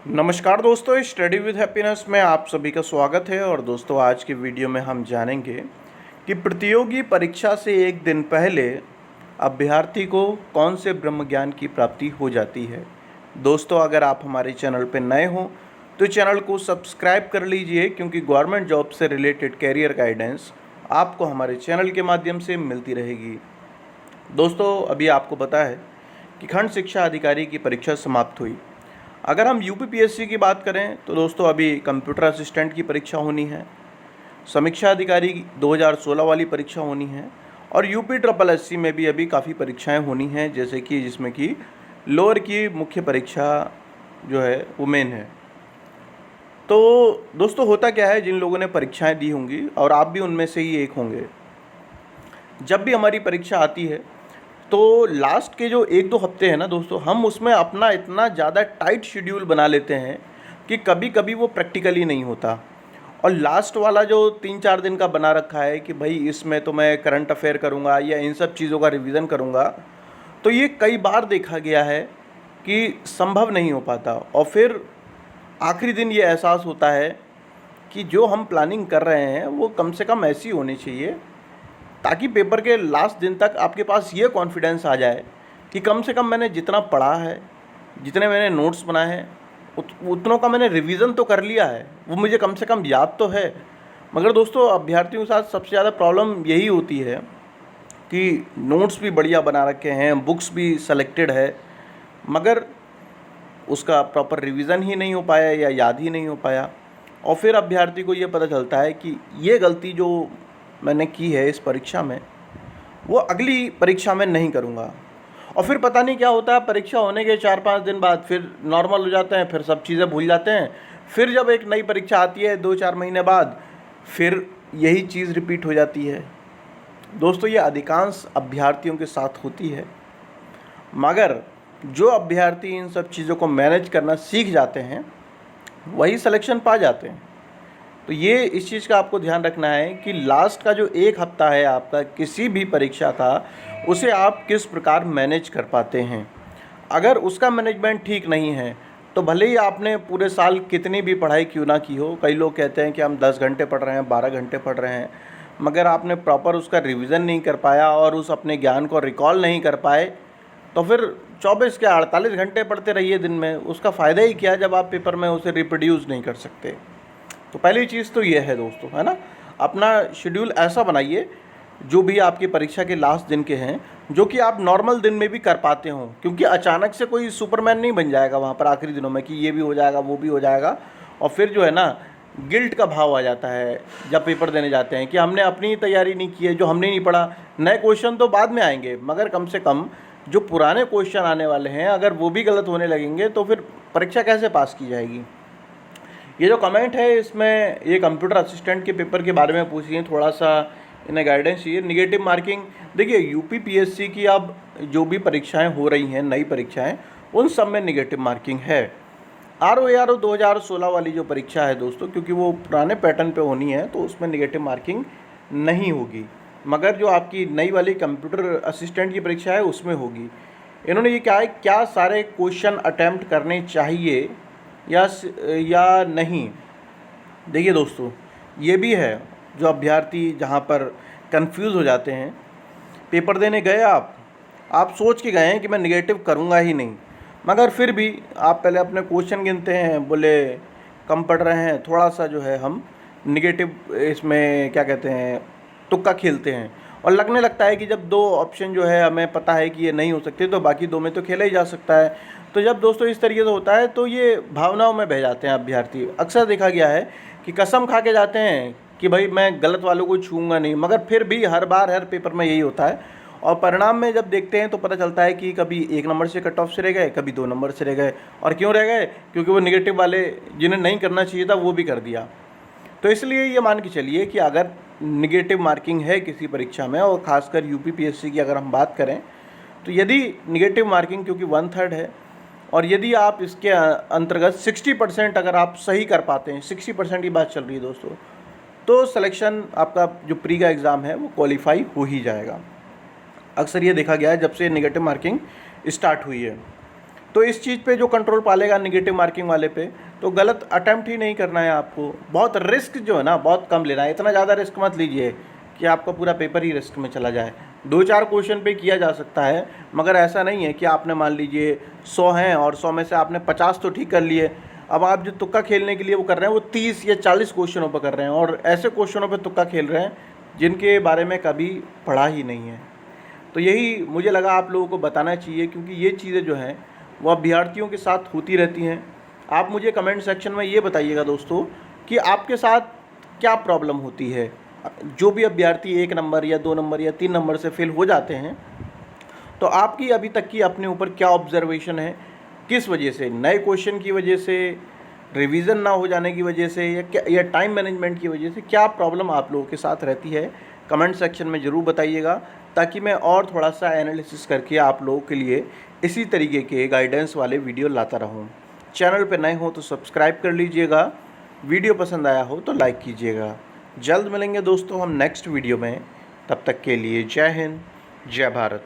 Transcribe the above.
नमस्कार दोस्तों, study with happiness में आप सभी का स्वागत है। और दोस्तों, आज की वीडियो में हम जानेंगे कि प्रतियोगी परीक्षा से एक दिन पहले अभ्यर्थी को कौन से ब्रह्म ज्ञान की प्राप्ति हो जाती है। दोस्तों, अगर आप हमारे चैनल पर नए हों तो चैनल को सब्सक्राइब कर लीजिए, क्योंकि गवर्नमेंट जॉब से रिलेटेड कैरियर गाइडेंस आपको हमारे चैनल के माध्यम से मिलती रहेगी। दोस्तों, अभी आपको पता है कि खंड शिक्षा अधिकारी की परीक्षा समाप्त हुई। अगर हम यूपीपीएससी की बात करें तो दोस्तों अभी कंप्यूटर असिस्टेंट की परीक्षा होनी है, समीक्षा अधिकारी 2016 वाली परीक्षा होनी है, और यूपी ट्रिपल एससी में भी अभी काफ़ी परीक्षाएं होनी हैं, जैसे कि जिसमें कि लोअर की मुख्य परीक्षा जो है वो मेन है। तो दोस्तों, होता क्या है, जिन लोगों ने परीक्षाएं दी होंगी और आप भी उनमें से ही एक होंगे, जब भी हमारी परीक्षा आती है तो लास्ट के जो 1-2 हफ्ते हैं ना दोस्तों, हम उसमें अपना इतना ज़्यादा टाइट शेड्यूल बना लेते हैं कि कभी कभी वो प्रैक्टिकली नहीं होता। और लास्ट वाला जो 3-4 दिन का बना रखा है कि भाई इसमें तो मैं करंट अफेयर करूँगा या इन सब चीज़ों का रिवीजन करूँगा, तो ये कई बार देखा गया है कि संभव नहीं हो पाता। और फिर आखिरी दिन ये एहसास होता है कि जो हम प्लानिंग कर रहे हैं वो कम से कम ऐसी होनी चाहिए ताकि पेपर के लास्ट दिन तक आपके पास ये कॉन्फिडेंस आ जाए कि कम से कम मैंने जितना पढ़ा है, जितने मैंने नोट्स बनाए हैं, उतनों का मैंने रिवीजन तो कर लिया है, वो मुझे कम से कम याद तो है। मगर दोस्तों, अभ्यर्थियों के साथ सबसे ज़्यादा प्रॉब्लम यही होती है कि नोट्स भी बढ़िया बना रखे हैं, बुक्स भी सेलेक्टेड है, मगर उसका प्रॉपर रिवीजन ही नहीं हो पाया या याद ही नहीं हो पाया। और फिर अभ्यर्थी को ये पता चलता है कि ये गलती जो मैंने की है इस परीक्षा में, वो अगली परीक्षा में नहीं करूँगा। और फिर पता नहीं क्या होता है, परीक्षा होने के 4-5 दिन बाद फिर नॉर्मल हो जाते हैं, फिर सब चीज़ें भूल जाते हैं। फिर जब एक नई परीक्षा आती है 2-4 महीने बाद, फिर यही चीज़ रिपीट हो जाती है। दोस्तों, ये अधिकांश अभ्यर्थियों के साथ होती है, मगर जो अभ्यर्थी इन सब चीज़ों को मैनेज करना सीख जाते हैं वही सिलेक्शन पा जाते हैं। तो ये इस चीज़ का आपको ध्यान रखना है कि लास्ट का जो 1 हफ्ता है आपका किसी भी परीक्षा का, उसे आप किस प्रकार मैनेज कर पाते हैं। अगर उसका मैनेजमेंट ठीक नहीं है तो भले ही आपने पूरे साल कितनी भी पढ़ाई क्यों ना की हो, कई लोग कहते हैं कि हम 10 घंटे पढ़ रहे हैं, 12 घंटे पढ़ रहे हैं, मगर आपने प्रॉपर उसका रिवीजन नहीं कर पाया और उस अपने ज्ञान को रिकॉल नहीं कर पाए, तो फिर 24 क्या 48 घंटे पढ़ते रहिए दिन में, उसका फ़ायदा ही क्या जब आप पेपर में उसे रिप्रोड्यूस नहीं कर सकते। तो पहली चीज़ तो ये है दोस्तों, है ना, अपना शेड्यूल ऐसा बनाइए जो भी आपकी परीक्षा के लास्ट दिन के हैं, जो कि आप नॉर्मल दिन में भी कर पाते हों, क्योंकि अचानक से कोई सुपरमैन नहीं बन जाएगा वहाँ पर आखिरी दिनों में कि ये भी हो जाएगा वो भी हो जाएगा। और फिर जो है ना, गिल्ट का भाव आ जाता है जब पेपर देने जाते हैं कि हमने अपनी तैयारी नहीं की है, जो हमने नहीं पढ़ा। नए क्वेश्चन तो बाद में आएंगे, मगर कम से कम जो पुराने क्वेश्चन आने वाले हैं अगर वो भी गलत होने लगेंगे तो फिर परीक्षा कैसे पास की जाएगी। ये जो कमेंट है इसमें ये कंप्यूटर असिस्टेंट के पेपर के बारे में पूछिए, थोड़ा सा इन्हें गाइडेंस चाहिए। निगेटिव मार्किंग, देखिए यूपीपीएससी की अब जो भी परीक्षाएं हो रही हैं, नई परीक्षाएं, उन सब में निगेटिव मार्किंग है। आरओ 2016 वाली जो परीक्षा है दोस्तों, क्योंकि वो पुराने पैटर्न पे होनी है तो उसमें निगेटिव मार्किंग नहीं होगी, मगर जो आपकी नई वाली कंप्यूटर असिस्टेंट की परीक्षा है उसमें होगी। इन्होंने ये क्या सारे क्वेश्चन अटैम्प्ट करने चाहिए या नहीं। देखिए दोस्तों, ये भी है जो अभ्यर्थी जहाँ पर कंफ्यूज हो जाते हैं। पेपर देने गए आप सोच के गए हैं कि मैं निगेटिव करूँगा ही नहीं, मगर फिर भी आप पहले अपने क्वेश्चन गिनते हैं, बोले कम पढ़ रहे हैं, थोड़ा सा जो है हम निगेटिव इसमें क्या कहते हैं, तुक्का खेलते हैं, और लगने लगता है कि जब 2 ऑप्शन जो है हमें पता है कि ये नहीं हो सकते तो बाकी 2 में तो खेला ही जा सकता है। तो जब दोस्तों इस तरीके से होता है तो ये भावनाओं में बह जाते हैं अभ्यर्थी। अक्सर देखा गया है कि कसम खा के जाते हैं कि भाई मैं गलत वालों को छूँगा नहीं, मगर फिर भी हर बार हर पेपर में यही होता है। और परिणाम में जब देखते हैं तो पता चलता है कि कभी 1 नंबर से कट ऑफ से रह गए, कभी 2 नंबर से रह गए। और क्यों रह गए? क्योंकि वो निगेटिव वाले जिन्हें नहीं करना चाहिए था वो भी कर दिया। तो इसलिए ये मान के चलिए कि अगर निगेटिव मार्किंग है किसी परीक्षा में, और ख़ासकर यूपीपीएससी की अगर हम बात करें, तो यदि निगेटिव मार्किंग क्योंकि 1/3 है, और यदि आप इसके अंतर्गत 60% अगर आप सही कर पाते हैं, 60% की बात चल रही है दोस्तों, तो सिलेक्शन आपका जो प्री का एग्ज़ाम है वो क्वालिफाई हो ही जाएगा। अक्सर ये देखा गया है जब से निगेटिव मार्किंग स्टार्ट हुई है। तो इस चीज़ पे जो कंट्रोल पालेगा नेगेटिव मार्किंग वाले पे, तो गलत अटैम्प्ट ही नहीं करना है आपको। बहुत रिस्क जो है ना बहुत कम लेना है, इतना ज़्यादा रिस्क मत लीजिए कि आपका पूरा पेपर ही रिस्क में चला जाए। 2-4 क्वेश्चन पे किया जा सकता है, मगर ऐसा नहीं है कि आपने मान लीजिए 100 हैं और 100 में से आपने 50 तो ठीक कर लिए। अब आप जो तुक्का खेलने के लिए वो कर रहे हैं वो 30 या 40 क्वेश्चनों पर कर रहे हैं, और ऐसे क्वेश्चनों पर तुक्का खेल रहे हैं जिनके बारे में कभी पढ़ा ही नहीं है। तो यही मुझे लगा आप लोगों को बताना चाहिए, क्योंकि ये चीज़ें जो हैं वो अभ्यर्थियों के साथ होती रहती हैं। आप मुझे कमेंट सेक्शन में ये बताइएगा दोस्तों कि आपके साथ क्या प्रॉब्लम होती है। जो भी अभ्यर्थी 1 नंबर या 2 नंबर या 3 नंबर से फेल हो जाते हैं, तो आपकी अभी तक की अपने ऊपर क्या ऑब्जर्वेशन है, किस वजह से, नए क्वेश्चन की वजह से, रिवीजन ना हो जाने की वजह से, या टाइम मैनेजमेंट की वजह से क्या प्रॉब्लम आप लोगों के साथ रहती है, कमेंट सेक्शन में ज़रूर बताइएगा, ताकि मैं और थोड़ा सा एनालिसिस करके आप लोगों के लिए इसी तरीके के गाइडेंस वाले वीडियो लाता रहूं। चैनल पर नए हो तो सब्सक्राइब कर लीजिएगा, वीडियो पसंद आया हो तो लाइक कीजिएगा। जल्द मिलेंगे दोस्तों हम नेक्स्ट वीडियो में, तब तक के लिए जय हिंद, जय भारत।